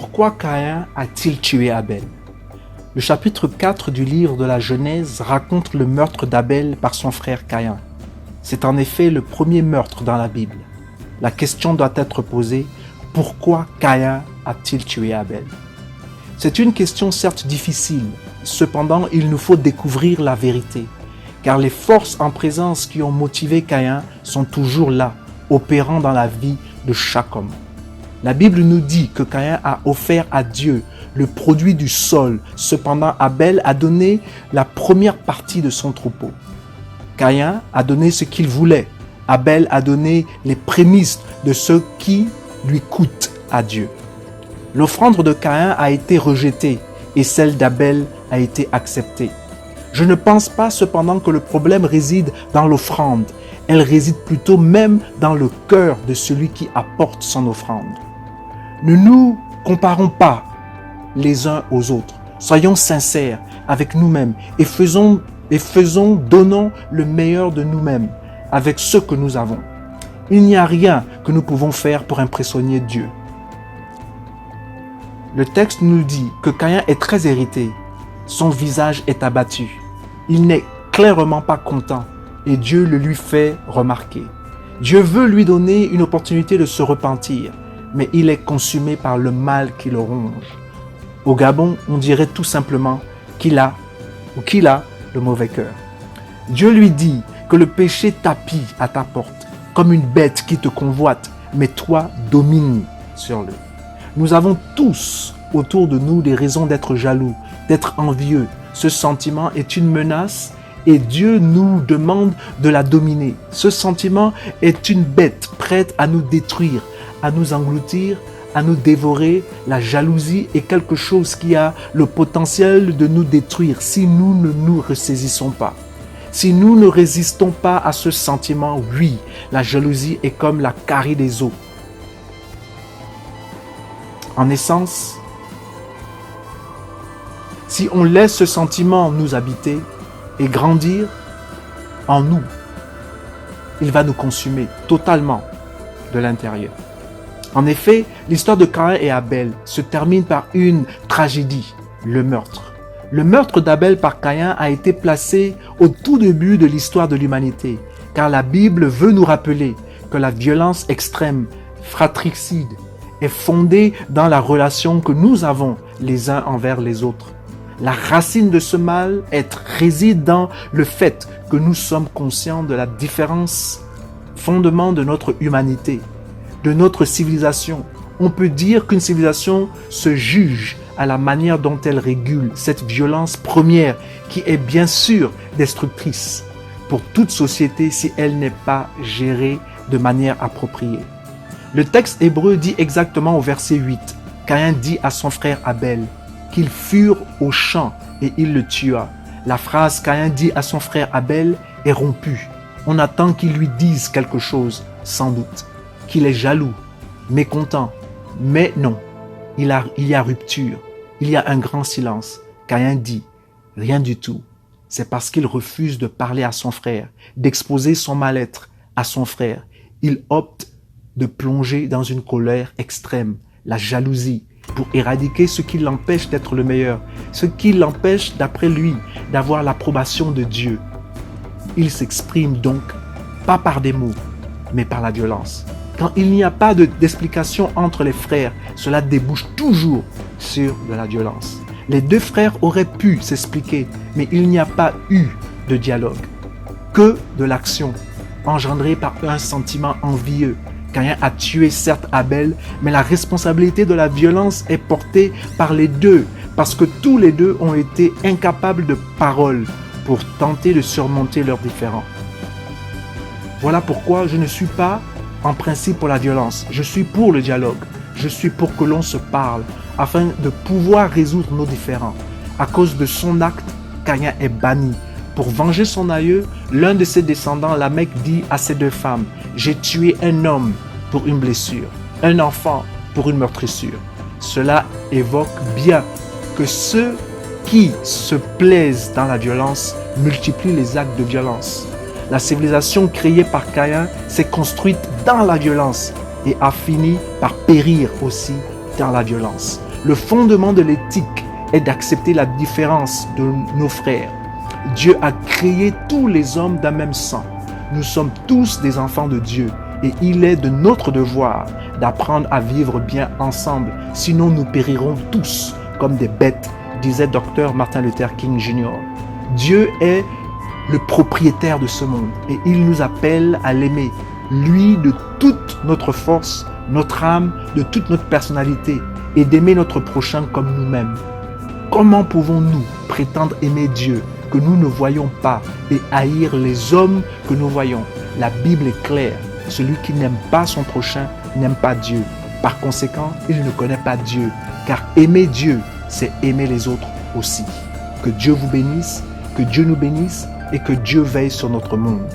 Pourquoi Caïn a-t-il tué Abel? Le chapitre 4 du livre de la Genèse raconte le meurtre d'Abel par son frère Caïn. C'est en effet le premier meurtre dans la Bible. La question doit être posée, pourquoi Caïn a-t-il tué Abel? C'est une question certes difficile, cependant il nous faut découvrir la vérité, car les forces en présence qui ont motivé Caïn sont toujours là, opérant dans la vie de chaque homme. La Bible nous dit que Caïn a offert à Dieu le produit du sol, cependant Abel a donné la première partie de son troupeau. Caïn a donné ce qu'il voulait, Abel a donné les prémices de ce qui lui coûte à Dieu. L'offrande de Caïn a été rejetée et celle d'Abel a été acceptée. Je ne pense pas cependant que le problème réside dans l'offrande, elle réside plutôt même dans le cœur de celui qui apporte son offrande. Ne nous comparons pas les uns aux autres. Soyons sincères avec nous-mêmes et donnons le meilleur de nous-mêmes avec ce que nous avons. Il n'y a rien que nous pouvons faire pour impressionner Dieu. Le texte nous dit que Caïn est très irrité. Son visage est abattu. Il n'est clairement pas content et Dieu le lui fait remarquer. Dieu veut lui donner une opportunité de se repentir, mais il est consumé par le mal qui le ronge. Au Gabon, on dirait tout simplement qu'il a le mauvais cœur. Dieu lui dit que le péché tapit à ta porte, comme une bête qui te convoite, mais toi domine sur lui. Nous avons tous autour de nous des raisons d'être jaloux, d'être envieux. Ce sentiment est une menace et Dieu nous demande de la dominer. Ce sentiment est une bête prête à nous détruire, à nous engloutir, à nous dévorer. La jalousie est quelque chose qui a le potentiel de nous détruire si nous ne nous ressaisissons pas. Si nous ne résistons pas à ce sentiment, oui, la jalousie est comme la carie des eaux. En essence, si on laisse ce sentiment nous habiter et grandir en nous, il va nous consumer totalement de l'intérieur. En effet, l'histoire de Caïn et Abel se termine par une tragédie, le meurtre. Le meurtre d'Abel par Caïn a été placé au tout début de l'histoire de l'humanité, car la Bible veut nous rappeler que la violence extrême, fratricide, est fondée dans la relation que nous avons les uns envers les autres. La racine de ce mal réside dans le fait que nous sommes conscients de la différence fondement de notre humanité, de notre civilisation. On peut dire qu'une civilisation se juge à la manière dont elle régule cette violence première qui est bien sûr destructrice pour toute société si elle n'est pas gérée de manière appropriée. Le texte hébreu dit exactement au verset 8, Caïn dit à son frère Abel qu'ils furent au champ et il le tua. La phrase Caïn dit à son frère Abel est rompue. On attend qu'il lui dise quelque chose, sans doute, qu'il est jaloux, mécontent. Mais non, il y a rupture, il y a un grand silence. Caïn dit rien du tout. C'est parce qu'il refuse de parler à son frère, d'exposer son mal-être à son frère. Il opte de plonger dans une colère extrême, la jalousie, pour éradiquer ce qui l'empêche d'être le meilleur, ce qui l'empêche, d'après lui, d'avoir l'approbation de Dieu. Il s'exprime donc, pas par des mots, mais par la violence. Quand il n'y a pas d'explication entre les frères, cela débouche toujours sur de la violence. Les deux frères auraient pu s'expliquer, mais il n'y a pas eu de dialogue, que de l'action, engendrée par un sentiment envieux. Caïn a tué certes Abel, mais la responsabilité de la violence est portée par les deux, parce que tous les deux ont été incapables de parole pour tenter de surmonter leurs différends. Voilà pourquoi je ne suis pas en principe pour la violence, je suis pour le dialogue, je suis pour que l'on se parle, afin de pouvoir résoudre nos différends. À cause de son acte, Caïn est banni. Pour venger son aïeux, l'un de ses descendants, Lamech, dit à ses deux femmes, « J'ai tué un homme pour une blessure, un enfant pour une meurtrissure. » Cela évoque bien que ceux qui se plaisent dans la violence multiplient les actes de violence. La civilisation créée par Caïn s'est construite dans la violence et a fini par périr aussi dans la violence. Le fondement de l'éthique est d'accepter la différence de nos frères. Dieu a créé tous les hommes d'un même sang. Nous sommes tous des enfants de Dieu et il est de notre devoir d'apprendre à vivre bien ensemble, sinon nous périrons tous comme des bêtes, disait Dr Martin Luther King Jr. Dieu est le propriétaire de ce monde et il nous appelle à l'aimer, lui de toute notre force, notre âme, de toute notre personnalité et d'aimer notre prochain comme nous-mêmes. Comment pouvons-nous prétendre aimer Dieu que nous ne voyons pas et haïr les hommes que nous voyons? La Bible est claire. Celui qui n'aime pas son prochain n'aime pas Dieu. Par conséquent, il ne connaît pas Dieu. Car aimer Dieu, c'est aimer les autres aussi. Que Dieu vous bénisse, que Dieu nous bénisse et que Dieu veille sur notre monde.